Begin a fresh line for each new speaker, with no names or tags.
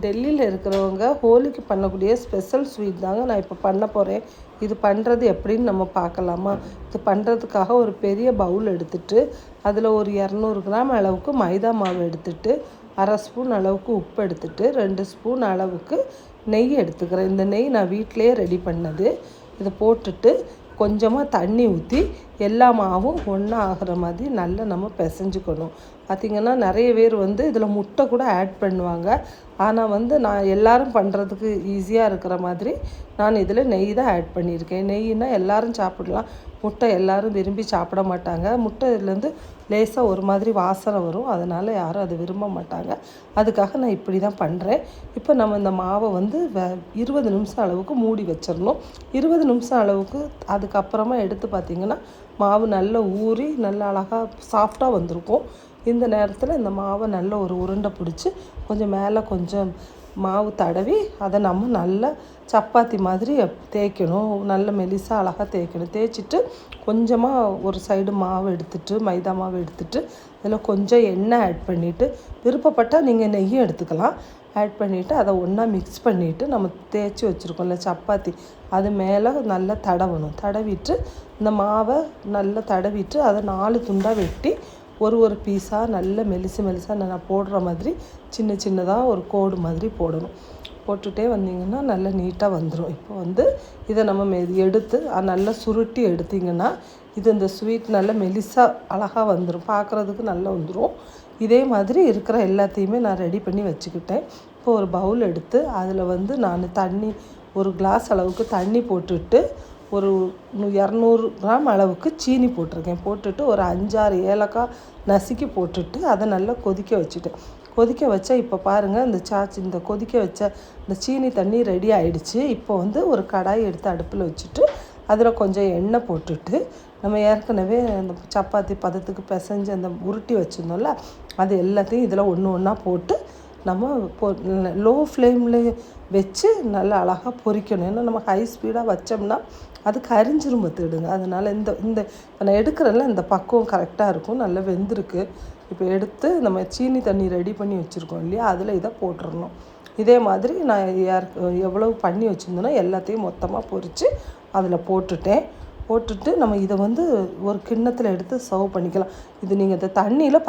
டெல்லியில் இருக்கிறவங்க ஹோலிக்கு பண்ணக்கூடிய ஸ்பெஷல் ஸ்வீட் தாங்க நான் இப்போ பண்ண போகிறேன். இது பண்ணுறது எப்படின்னு நம்ம பார்க்கலாமா? இது பண்ணுறதுக்காக ஒரு பெரிய பவுல் எடுத்துகிட்டு அதில் ஒரு 200 கிராம் அளவுக்கு மைதா மாவு எடுத்துகிட்டு 1/2 ஸ்பூன் அளவுக்கு உப்பு எடுத்துகிட்டு 2 ஸ்பூன் அளவுக்கு நெய் எடுத்துக்கிறேன். இந்த நெய் நான் வீட்டிலையே ரெடி பண்ணது. இதை போட்டுட்டு கொஞ்சமாக தண்ணி ஊற்றி எல்லா மாவும் ஒன்றா ஆகிற மாதிரி நல்லா நம்ம பிசைஞ்சுக்கணும். பார்த்திங்கன்னா நிறைய பேர் இதில் முட்டை கூட ஆட் பண்ணுவாங்க. ஆனால் நான் எல்லோரும் பண்ணுறதுக்கு ஈஸியாக இருக்கிற மாதிரி நான் இதில் நெய் தான் ஆட் பண்ணியிருக்கேன். நெய்னா எல்லோரும் சாப்பிடலாம், முட்டை எல்லோரும் விரும்பி சாப்பிட மாட்டாங்க. முட்டை இதுலேருந்து லேசாக ஒரு மாதிரி வாசனை வரும், அதனால் யாரும் அதை விரும்ப மாட்டாங்க. அதுக்காக நான் இப்படி தான் பண்ணுறேன். இப்போ நம்ம இந்த மாவை 20 நிமிஷம் அளவுக்கு மூடி வச்சிடணும். 20 நிமிஷம் அளவுக்கு அதுக்கப்புறமா எடுத்து பார்த்திங்கன்னா மாவு நல்லா ஊறி நல்லா அழகாக சாஃப்டாக வந்திருக்கும். இந்த நேரத்தில் இந்த மாவை நல்ல ஒரு உருண்டை பிடிச்சி கொஞ்சம் மேலே கொஞ்சம் மாவு தடவி அதை நம்ம நல்லா சப்பாத்தி மாதிரி தேய்க்கணும். நல்ல மெலிசாக அழகாக தேய்க்கணும். தேய்ச்சிட்டு கொஞ்சமாக ஒரு சைடு மாவு எடுத்துகிட்டு மைதா மாவு எடுத்துகிட்டு அதில் கொஞ்சம் எண்ணெய் ஆட் பண்ணிவிட்டு விருப்பப்பட்டால் நீங்கள் நெய்யும் எடுத்துக்கலாம். ஆட் பண்ணிவிட்டு அதை ஒன்றா மிக்ஸ் பண்ணிவிட்டு நம்ம தேய்ச்சி வச்சுருக்கோம்ல சப்பாத்தி அது மேலே நல்லா தடவணும். தடவிட்டு இந்த மாவை நல்லா தடவிட்டு அதை 4 துண்டாக வெட்டி ஒரு பீஸாக நல்ல மெலிசாக நான் போடுற மாதிரி சின்ன சின்னதாக ஒரு கோடு மாதிரி போடணும். போட்டுகிட்டே வந்தீங்கன்னா நல்லா நீட்டாக வந்துடும். இப்போ இதை நம்ம எடுத்து நல்லா சுருட்டி எடுத்திங்கன்னா இந்த ஸ்வீட் நல்லா மெலிசாக அழகாக வந்துடும், பார்க்குறதுக்கு நல்லா வந்துடும். இதே மாதிரி இருக்கிற எல்லாத்தையுமே நான் ரெடி பண்ணி வச்சுக்கிட்டேன். இப்போ ஒரு பவுல் எடுத்து அதில் நான் தண்ணி ஒரு கிளாஸ் அளவுக்கு தண்ணி போட்டுட்டு ஒரு 200 கிராம் அளவுக்கு சீனி போட்டிருக்கேன். போட்டுட்டு ஒரு 5-6 ஏலக்காய் நசுக்கி போட்டுட்டு அதை நல்லா கொதிக்க வச்சுட்டேன். கொதிக்க வச்சா இப்போ பாருங்கள் இந்த கொதிக்க வச்ச இந்த சீனி தண்ணி ரெடி ஆகிடுச்சு. இப்போ ஒரு கடாய் எடுத்து அடுப்பில் வச்சுட்டு அதில் கொஞ்சம் எண்ணெய் போட்டுட்டு நம்ம ஏற்கனவே அந்த சப்பாத்தி பதத்துக்கு பிசைஞ்சு அந்த உருட்டி வச்சுருந்தோம்ல அது எல்லாத்தையும் இதில் ஒன்றா போட்டு நம்ம லோ ஃப்ளேமில் வச்சு நல்லா அழகாக பொரிக்கணும். ஏன்னா நம்ம ஹை ஸ்பீடாக வச்சோம்னா அது கரிஞ்சிரும் பார்த்துடுங்க. அதனால் இந்த இப்போ நான் எடுக்கிறேன்ல இந்த பக்குவம் கரெக்டாக இருக்கும். நல்லா வெந்திருக்கு. இப்போ எடுத்து நம்ம சீனி தண்ணி ரெடி பண்ணி வச்சுருக்கோம் இல்லையா, அதில் இதை போட்டுடணும். இதே மாதிரி நான் எவ்வளவு பண்ணி வச்சுருந்தேனோ எல்லாத்தையும் மொத்தமாக பொரித்து அதில் போட்டுட்டு நம்ம இதை ஒரு கிண்ணத்தில் எடுத்து சர்வ் பண்ணிக்கலாம். இது நீங்கள் இந்த தண்ணியில்